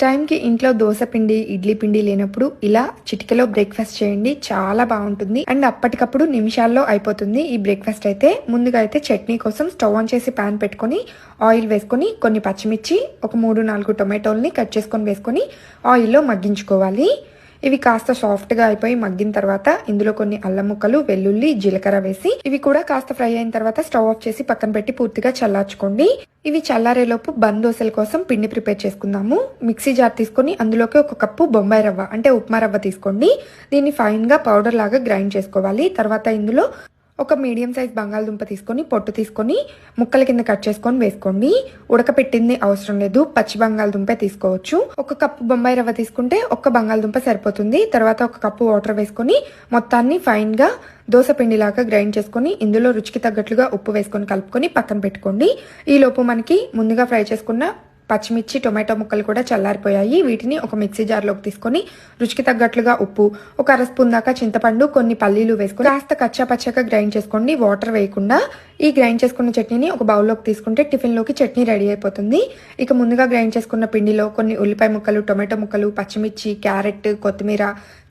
టైంకి ఇంట్లో దోశ పిండి ఇడ్లీ పిండి లేనప్పుడు ఇలా చిటికెలో బ్రేక్ఫాస్ట్ చేయండి, చాలా బాగుంటుంది అండ్ అప్పటికప్పుడు నిమిషాల్లో అయిపోతుంది ఈ బ్రేక్ఫాస్ట్ అయితే. ముందుగా అయితే చట్నీ కోసం స్టవ్ ఆన్ చేసి ప్యాన్ పెట్టుకొని ఆయిల్ వేసుకొని కొన్ని పచ్చిమిర్చి, ఒక 3-4 టొమాటోల్ని కట్ చేసుకొని వేసుకొని ఆయిల్లో మగ్గించుకోవాలి. ఇవి కాస్త సాఫ్ట్గా అయిపోయి మగ్గిన తర్వాత ఇందులో కొన్ని అల్లం ముక్కలు, వెల్లుల్లి, జీలకర్ర వేసి ఇవి కూడా కాస్త ఫ్రై అయిన తర్వాత స్టవ్ ఆఫ్ చేసి పక్కన పెట్టి పూర్తిగా చల్లార్చుకోండి. ఇవి చల్లారేలోపు బన్ దోశల కోసం పిండి ప్రిపేర్ చేసుకుందాము. మిక్సీ జార్ తీసుకొని అందులోకి 1 కప్పు బొంబాయి రవ్వ అంటే ఉప్మా రవ్వ తీసుకోండి. దీన్ని ఫైన్గా పౌడర్ లాగా గ్రైండ్ చేసుకోవాలి. తర్వాత ఇందులో ఒక మీడియం సైజ్ బంగాళదుంప తీసుకొని పొట్టు తీసుకొని ముక్కల కింద కట్ చేసుకొని వేసుకోండి. ఉడకపెట్టింది అవసరం లేదు, పచ్చి బంగాళదుంపే తీసుకోవచ్చు. 1 కప్పు బొంబాయి రవ్వ తీసుకుంటే 1 బంగాళదుంప సరిపోతుంది. తర్వాత 1 కప్పు వాటర్ వేసుకొని మొత్తాన్ని ఫైన్ గా దోశ పిండిలాగా గ్రైండ్ చేసుకొని ఇందులో రుచికి తగ్గట్లుగా ఉప్పు వేసుకొని కలుపుకొని పక్కన పెట్టుకోండి. ఈ లోపు మనకి ముందుగా ఫ్రై చేసుకున్న పచ్చిమిర్చి, టొమాటో ముక్కలు కూడా చల్లారిపోయాయి. వీటిని ఒక మిక్సీ జార్లోకి తీసుకొని రుచికి తగ్గట్లుగా ఉప్పు, 1 అర స్పూన్ దాకా చింతపండు, కొన్ని పల్లీలు వేసుకొని కాస్త కచ్చా పచ్చగా గ్రైండ్ చేసుకోండి, వాటర్ వేయకుండా. ఈ గ్రైండ్ చేసుకున్న చట్నీని ఒక బౌల్లోకి తీసుకుంటే టిఫిన్లోకి చట్నీ రెడీ అయిపోతుంది. ఇక ముందుగా గ్రైండ్ చేసుకున్న పిండిలో కొన్ని ఉల్లిపాయ ముక్కలు, టొమాటో ముక్కలు, పచ్చిమిర్చి, క్యారెట్, కొత్తిమీర,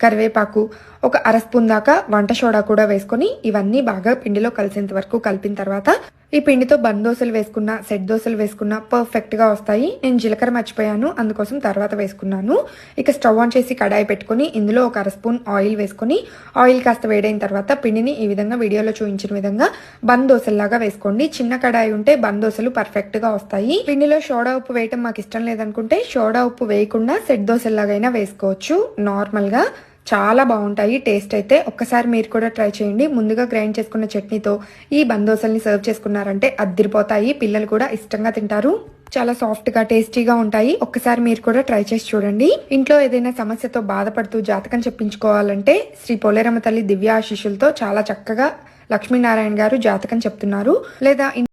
కరివేపాకు, 1 అర స్పూన్ దాకా వంట సోడా కూడా వేసుకొని ఇవన్నీ బాగా పిండిలో కలిసేంత వరకు కలిపిన తర్వాత ఈ పిండితో బన్ దోశలు వేసుకున్నా, సెట్ దోశలు వేసుకున్నా పర్ఫెక్ట్గా వస్తాయి. నేను జీలకర్ర మర్చిపోయాను, అందుకోసం తర్వాత వేసుకున్నాను. ఇక స్టవ్ ఆన్ చేసి కడాయి పెట్టుకుని ఇందులో 1 అర స్పూన్ ఆయిల్ వేసుకొని ఆయిల్ కాస్త వేడైన తర్వాత పిండిని ఈ విధంగా వీడియోలో చూపించిన విధంగా బన్ దోశల్లాగా వేసుకోండి. చిన్న కడాయి ఉంటే బన్ దోశలు పర్ఫెక్ట్గా వస్తాయి. పిండిలో సోడా ఉప్పు వేయటం మాకు ఇష్టం లేదనుకుంటే సోడా ఉప్పు వేయకుండా సెట్ దోశల్లాగైనా వేసుకోవచ్చు. నార్మల్గా చాలా బాగుంటాయి టేస్ట్ అయితే. ఒక్కసారి మీరు కూడా ట్రై చేయండి. ముందుగా గ్రైండ్ చేసుకున్న చట్నీతో ఈ బన్ దోశల్ని సర్వ్ చేసుకున్నారంటే అద్దిరిపోతాయి. పిల్లలు కూడా ఇష్టంగా తింటారు. చాలా సాఫ్ట్గా టేస్టీగా ఉంటాయి. ఒక్కసారి మీరు కూడా ట్రై చేసి చూడండి. ఇంట్లో ఏదైనా సమస్యతో బాధపడుతూ జాతకం చెప్పించుకోవాలంటే శ్రీ పోలేరమ్మ తల్లి దివ్య ఆశీస్సులతో చాలా చక్కగా లక్ష్మీనారాయణ గారు జాతకం చెప్తున్నారు. లేదా